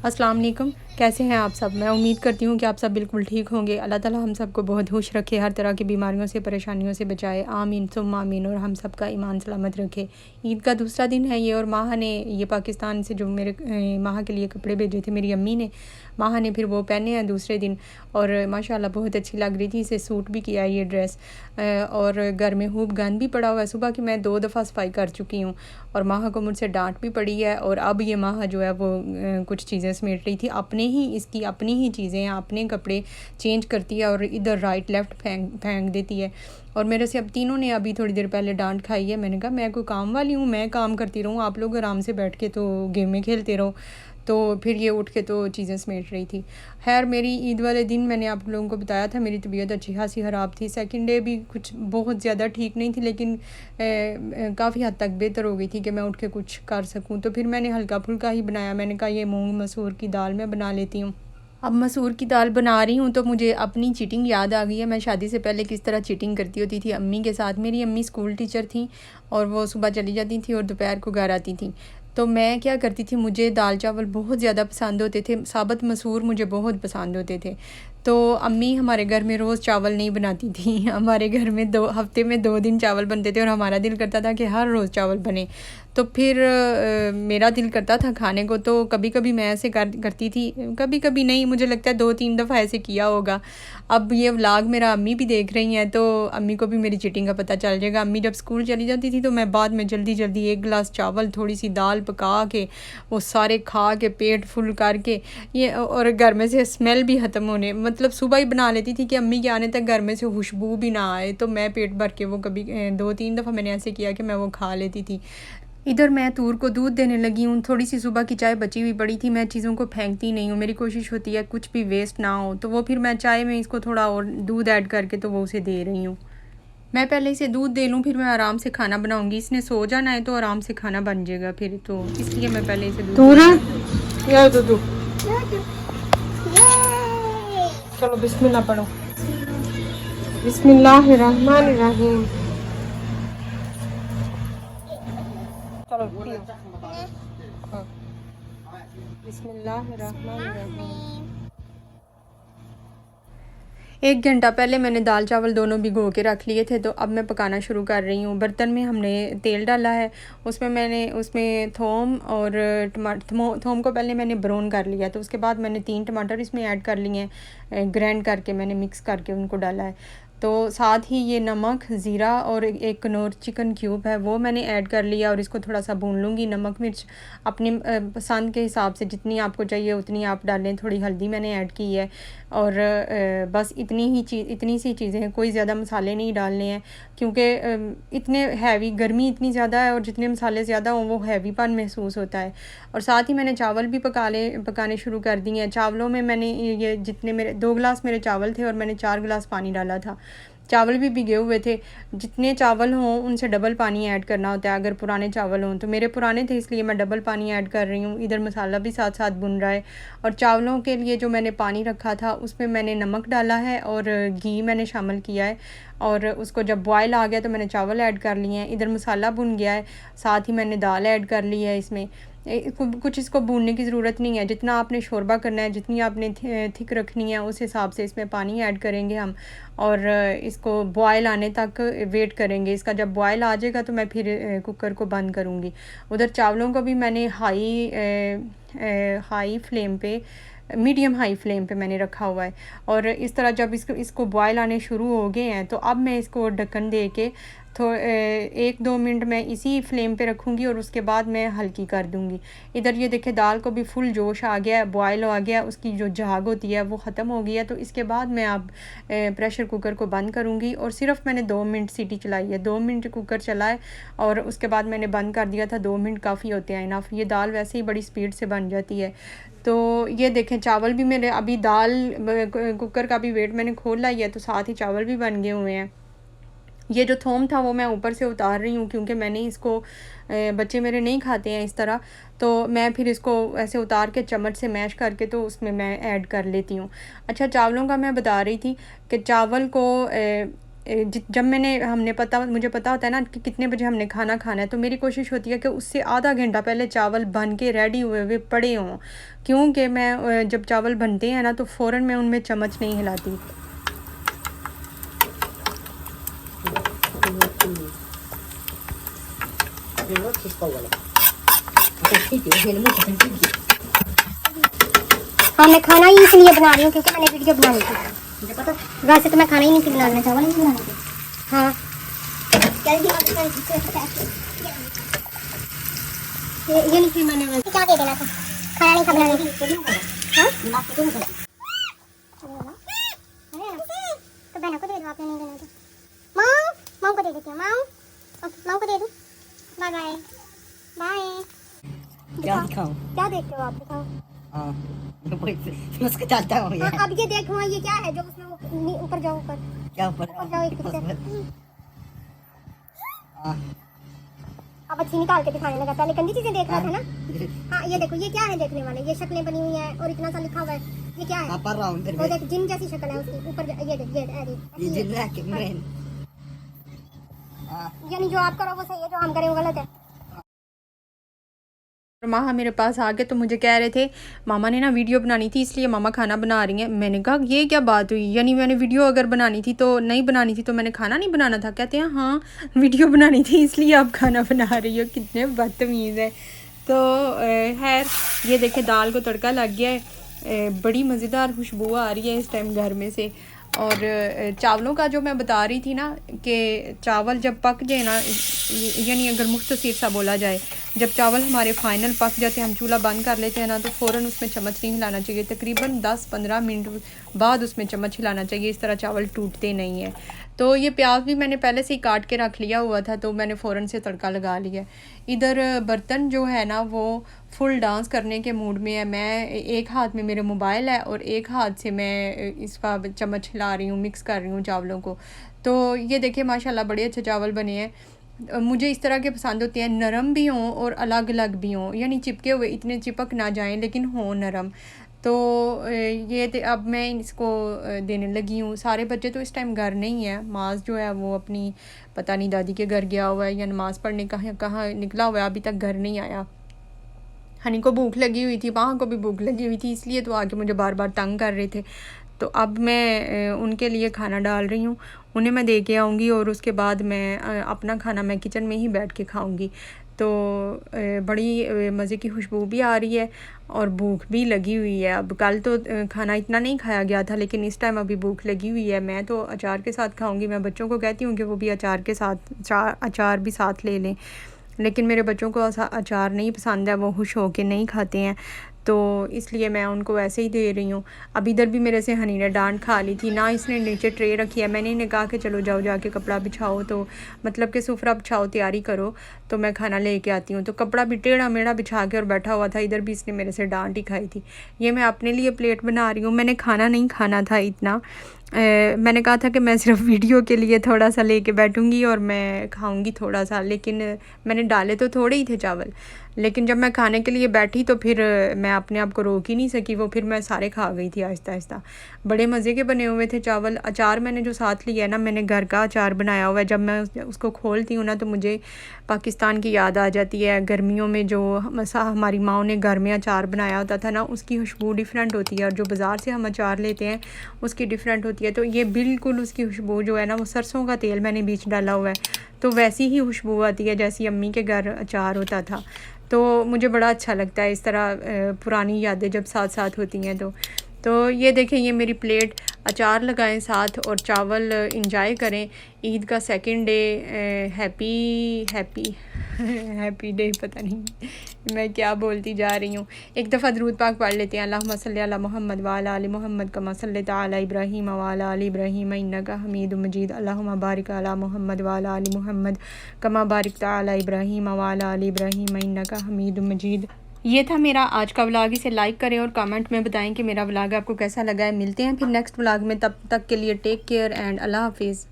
अस्सलाम वालेकुम, कैसे हैं आप सब। मैं उम्मीद करती हूँ कि आप सब बिल्कुल ठीक होंगे। अल्लाह ताला हम सबको बहुत खुश रखे, हर तरह की बीमारियों से परेशानियों से बचाए, आमीन सुम्मा आमीन, और हम सब का ईमान सलामत रखे। ईद का दूसरा दिन है ये, और माह ने ये पाकिस्तान से जो मेरे माह के लिए कपड़े भेजे थे मेरी अम्मी ने, माह ने फिर वो पहने हैं दूसरे दिन, और माशाल्लाह बहुत अच्छी लग रही थी। इसे सूट भी किया ये ड्रेस, और घर में खूब गंद भी पड़ा हुआ है। सुबह की मैं 2 दफ़ा सफाई कर चुकी हूँ, और माह को मुझसे डांट भी पड़ी है। और अब ये माह जो है वो कुछ चीज़ें समेट रही थी, अपने ही इसकी अपनी ही चीज़ें, अपने कपड़े चेंज करती है और इधर राइट लेफ़्ट फेंक देती है। और मेरे से अब तीनों ने अभी थोड़ी देर पहले डांट खाई है। मैंने कहा मैं कोई काम वाली हूँ, मैं काम करती रहूँ, आप लोग आराम से बैठ के तो गेमें खेलते रहो। तो फिर ये उठ के तो चीज़ें समेट रही थी। खैर मेरी ईद वाले दिन मैंने आप लोगों को बताया था मेरी तबीयत अच्छी खासी ख़राब थी। सेकंड डे भी कुछ बहुत ज़्यादा ठीक नहीं थी, लेकिन काफ़ी हद तक बेहतर हो गई थी कि मैं उठ के कुछ कर सकूं। तो फिर मैंने हल्का फुल्का ही बनाया। मैंने कहा ये मूंग मसूर की दाल मैं बना लेती हूँ। अब मसूर की दाल बना रही हूँ तो मुझे अपनी चीटिंग याद आ गई है। मैं शादी से पहले किस तरह चीटिंग करती होती थी अम्मी के साथ। मेरी अम्मी स्कूल टीचर थी, और वो सुबह चली जाती थी और दोपहर को घर आती थी। तो मैं क्या करती थी, मुझे दाल चावल बहुत ज़्यादा पसंद होते थे, साबुत मसूर मुझे बहुत पसंद होते थे। तो अम्मी हमारे घर में रोज़ चावल नहीं बनाती थी। हमारे घर में 2 हफ्ते में 2 दिन चावल बनते थे, और हमारा दिल करता था कि हर रोज़ चावल बने। तो फिर मेरा दिल करता था खाने को, तो कभी कभी मैं ऐसे करती थी, कभी कभी नहीं, मुझे लगता है 2-3 दफ़ा ऐसे किया होगा। अब ये व्लॉग मेरा अम्मी भी देख रही हैं, तो अम्मी को भी मेरी चीटिंग का पता चल जाएगा। अम्मी जब स्कूल चली जाती थी तो मैं बाद में जल्दी जल्दी 1 गिलास चावल, थोड़ी सी दाल पका के वो सारे खा के पेट फुल करके ये, और घर में से स्मेल भी ख़त्म होने, मतलब सुबह ही बना लेती थी कि अम्मी के आने तक घर में से खुशबू भी ना आए। तो मैं पेट भर के वो कभी 2-3 दफ़ा मैंने ऐसे किया कि मैं वो खा लेती थी। इधर मैं तूर को दूध देने लगी हूँ। थोड़ी सी सुबह की चाय बची हुई पड़ी थी। मैं चीज़ों को फेंकती नहीं हूँ, मेरी कोशिश होती है कुछ भी वेस्ट ना हो। तो वो फिर मैं चाय में इसको थोड़ा और दूध ऐड करके तो वो उसे दे रही हूँ। मैं पहले इसे दूध दे लूँ, फिर मैं आराम से खाना बनाऊँगी। इसने सो जाना है तो आराम से खाना बन जाएगा फिर, तो इसलिए मैं पहले इसे दूध दूध। चलो बिस्मिल्लाह पढ़ो। बिस्मिल्लाहिर्रहमानिर्रहीम। चलो हाँ। बिस्मिल्लाहिर्रहमानिर्रहीम। 1 घंटा पहले मैंने दाल चावल दोनों भिगो के रख लिए थे, तो अब मैं पकाना शुरू कर रही हूँ। बर्तन में हमने तेल डाला है, उसमें थोम और थोम को पहले मैंने ब्राउन कर लिया, तो उसके बाद मैंने 3 टमाटर इसमें ऐड कर लिए हैं, ग्राइंड करके मैंने मिक्स करके उनको डाला है। तो साथ ही ये नमक, ज़ीरा और एक कनौर चिकन क्यूब है वो मैंने ऐड कर लिया, और इसको थोड़ा सा भून लूँगी। नमक मिर्च अपनी पसंद के हिसाब से जितनी आपको चाहिए उतनी आप डालें। थोड़ी हल्दी मैंने ऐड की है, और बस इतनी सी चीज़ें हैं, कोई ज़्यादा मसाले नहीं डालने हैं, क्योंकि इतने हैवी गर्मी इतनी ज़्यादा है, और जितने मसाले ज़्यादा हों वो हैवीपन महसूस होता है। और साथ ही मैंने चावल भी पकाने शुरू कर दिए हैं। चावलों में मैंने ये जितने मेरे 2 गिलास मेरे चावल थे, और मैंने 4 गिलास पानी डाला था। चावल भी भिगे हुए थे। जितने चावल हों उनसे डबल पानी ऐड करना होता है अगर पुराने चावल हों। तो मेरे पुराने थे इसलिए मैं डबल पानी ऐड कर रही हूँ। इधर मसाला भी साथ साथ भुन रहा है, और चावलों के लिए जो मैंने पानी रखा था उसमें मैंने नमक डाला है और घी मैंने शामिल किया है, और उसको जब बॉयल आ गया तो मैंने चावल ऐड कर लिए हैं। इधर मसाला भुन गया है, साथ ही मैंने दाल ऐड कर ली है। इसमें कुछ इसको भूनने की ज़रूरत नहीं है। जितना आपने शोरबा करना है, जितनी आपने थिक रखनी है, उस हिसाब से इसमें पानी ऐड करेंगे हम, और इसको बॉयल आने तक वेट करेंगे। इसका जब बॉयल आ जाएगा तो मैं फिर कुकर को बंद करूँगी। उधर चावलों को भी मैंने हाई फ्लेम पे, मीडियम हाई फ्लेम पे मैंने रखा हुआ है, और इस तरह जब इसको बॉयल आने शुरू हो गए हैं तो अब मैं इसको ढक्कन दे के 1-2 मिनट मैं इसी फ्लेम पे रखूँगी, और उसके बाद मैं हल्की कर दूँगी। इधर ये देखें दाल को भी फुल जोश आ गया है, बॉयल आ गया, उसकी जो झाग होती है वो ख़त्म हो गई है। तो इसके बाद मैं अब प्रेशर कुकर को बंद करूँगी, और सिर्फ मैंने 2 मिनट सीटी चलाई है। 2 मिनट कुकर चलाए और उसके बाद मैंने बंद कर दिया था। 2 मिनट काफ़ी होते हैं इनफ। ये दाल वैसे ही बड़ी स्पीड से बन जाती है। तो ये देखें चावल भी मेरे, अभी दाल कुकर का भी वेट मैंने खोला ही है, तो साथ ही चावल भी बन गए हुए हैं। ये जो थोम था वो मैं ऊपर से उतार रही हूँ, क्योंकि मैंने इसको बच्चे मेरे नहीं खाते हैं इस तरह, तो मैं फिर इसको ऐसे उतार के चम्मच से मैश करके तो उसमें मैं ऐड कर लेती हूँ। अच्छा, चावलों का मैं बता रही थी कि चावल को जब मुझे पता होता है ना कि कितने बजे हमने खाना खाना है, तो मेरी कोशिश होती है कि उससे आधा घंटा पहले चावल बन के रेडी हुए हुए पड़े हों, क्योंकि मैं जब चावल बनते हैं ना तो फ़ौरन मैं उनमें चम्मच नहीं हिलाती। हाँ, मैं खाना ही इसलिए बना रही हूँ क्योंकि मैंने वीडियो बनानी थी। वैसे तो मैं खाना ही नहीं थी बनाना, चावल नहीं बनाना थी। हाँ, ये नहीं थी मैंने क्या दे देना था, खाना नहीं था बनाने की। हाँ? तो बहना को दे दो, आपने नहीं देना तो माँ को दे देती हूँ। माँ को दे दूँ। Bye bye bye. क्या दिखाऊं? क्या देखते हो आप, दिखाओ। मैं उसको चाहता हूँ ये। अब ये देखो, ये क्या है जो उसमें ऊपर जाओ, ऊपर क्या ऊपर जाओ एक पिक्चर। हाँ। अब अच्छी निकाल के दिखाने लगा, पहले गंदी चीजें देख रहा था ना। हाँ, ये देखो, ये क्या है देखने वाले, ये शक्लें बनी हुई है और इतना सा लिखा हुआ है, ये क्या है? पढ़ रहा हूँ फिर वो देख, जिन जैसी शक्ल है उसकी, ऊपर ये देख, ये जिन है कि मेन। यानी जो आप करो वो सही है, जो हम करें वो गलत है। मामा मेरे पास आ गए तो मुझे कह रहे थे मामा ने ना वीडियो बनानी थी इसलिए मामा खाना बना रही हैं। मैंने कहा ये क्या बात हुई, यानी मैंने वीडियो अगर बनानी थी तो नहीं बनानी थी तो मैंने खाना नहीं बनाना था? कहते हैं हाँ वीडियो बनानी थी इसलिए आप खाना बना रही हो। कितने बदतमीज़ है। तो खैर ये देखें दाल को तड़का लग गया है, बड़ी मज़ेदार खुशबू आ रही है इस टाइम घर में से। और चावलों का जो मैं बता रही थी ना कि चावल जब पक जाए ना, यानी अगर मुख्तसर सा बोला जाए, जब चावल हमारे फाइनल पक जाते हैं, हम चूल्हा बंद कर लेते हैं ना, तो फ़ौरन उसमें चम्मच नहीं हिलाना चाहिए। तकरीबन 10-15 मिनट बाद उसमें चम्मच हिलाना चाहिए, इस तरह चावल टूटते नहीं हैं। तो ये प्याज भी मैंने पहले से ही काट के रख लिया हुआ था, तो मैंने फ़ौरन से तड़का लगा लिया। इधर बर्तन जो है ना वो फुल डांस करने के मूड में है। मैं एक हाथ में मेरे मोबाइल है और एक हाथ से मैं इसका चम्मच हिला रही हूँ, मिक्स कर रही हूँ चावलों को। तो ये देखिए माशाल्लाह बड़े अच्छे चावल बने हैं। मुझे इस तरह के पसंद होते हैं, नरम भी हों और अलग अलग भी हों, यानी चिपके हुए इतने चिपक ना जाएं लेकिन हों नरम। तो ये अब मैं इसको देने लगी हूँ। सारे बच्चे तो इस टाइम घर नहीं है, माज जो है वो अपनी पता नहीं दादी के घर गया हुआ है या नमाज़ पढ़ने कहाँ निकला हुआ है, अभी तक घर नहीं आया। हनी को भूख लगी हुई थी, वहाँ को भी भूख लगी हुई थी, इसलिए तो आके मुझे बार बार तंग कर रहे थे। तो अब मैं उनके लिए खाना डाल रही हूँ, उन्हें मैं दे के आऊँगी और उसके बाद मैं अपना खाना मैं किचन में ही बैठ के खाऊँगी। तो बड़ी मज़े की खुशबू भी आ रही है और भूख भी लगी हुई है। अब कल तो खाना इतना नहीं खाया गया था, लेकिन इस टाइम अभी भूख लगी हुई है। मैं तो अचार के साथ खाऊँगी। मैं बच्चों को कहती हूँ कि वो भी अचार के साथ अचार भी साथ ले लें, लेकिन मेरे बच्चों को अचार नहीं पसंद है, वो खुश हो के नहीं खाते हैं, तो इसलिए मैं उनको ऐसे ही दे रही हूँ। अब इधर भी मेरे से हनी ने डांट खा ली थी ना, इसने नीचे ट्रे रखी है। मैंने इन्हें कहा कि चलो जाओ जाके कपड़ा बिछाओ, तो मतलब कि सुफरा बिछाओ, तैयारी करो, तो मैं खाना लेके आती हूँ। तो कपड़ा भी टेढ़ा मेढ़ा बिछा के और बैठा हुआ था, इधर भी इसने मेरे से डांट ही खाई थी। ये मैं अपने लिए प्लेट बना रही हूँ, मैंने खाना नहीं खाना था इतना। मैंने कहा था कि मैं सिर्फ वीडियो के लिए थोड़ा सा लेके बैठूंगी और मैं खाऊंगी थोड़ा सा, लेकिन मैंने डाले तो थोड़े ही थे चावल, लेकिन जब मैं खाने के लिए बैठी तो फिर मैं अपने आप को रोक ही नहीं सकी, वो फिर मैं सारे खा गई थी आहिस्ता आहिस्ता। बड़े मज़े के बने हुए थे चावल। अचार मैंने जो साथ लिया है ना, मैंने घर का अचार बनाया हुआ है। जब मैं उसको खोलती हूँ ना तो मुझे पाकिस्तान की याद आ जाती है। गर्मियों में जो हमारी माँ ने घर में अचार बनाया होता था ना, उसकी खुशबू डिफरेंट होती है और जो बाज़ार से हम अचार लेते हैं उसकी डिफरेंट होती है। तो ये बिल्कुल उसकी खुशबू जो है ना, वो सरसों का तेल मैंने बीच डाला हुआ है, तो वैसी ही खुशबू आती है जैसी अम्मी के घर अचार होता था। तो मुझे बड़ा अच्छा लगता है इस तरह पुरानी यादें जब साथ साथ होती हैं। तो ये देखें, ये मेरी प्लेट, अचार लगाएं साथ और चावल इंजॉय करें। ईद का सेकंड डे, हैप्पी डे, पता नहीं मैं क्या बोलती जा रही हूँ। एक दफ़ा दरूद पाक पढ़ लेते हैं। अल्लाहुम्मा सल्ली अला मुहम्मद व अला आलि मुहम्मद कमा सल्लैता अला इब्राहीम व अला आलि इब्राहीम इन्नका हमीदुम मजीद। अल्लाहुम्मा बारिक अला मुहम्मद व अला आलि मुहम्मद कमा बारिकता अला इब्राहीम व अला आलि इब्राहीम इन्नका हमीदुम मजीद। ये था मेरा आज का व्लॉग। इसे लाइक करें और कमेंट में बताएं कि मेरा व्लॉग आपको कैसा लगा है। मिलते हैं फिर नेक्स्ट व्लॉग में, तब तक के लिए टेक केयर एंड अल्लाह हाफिज़।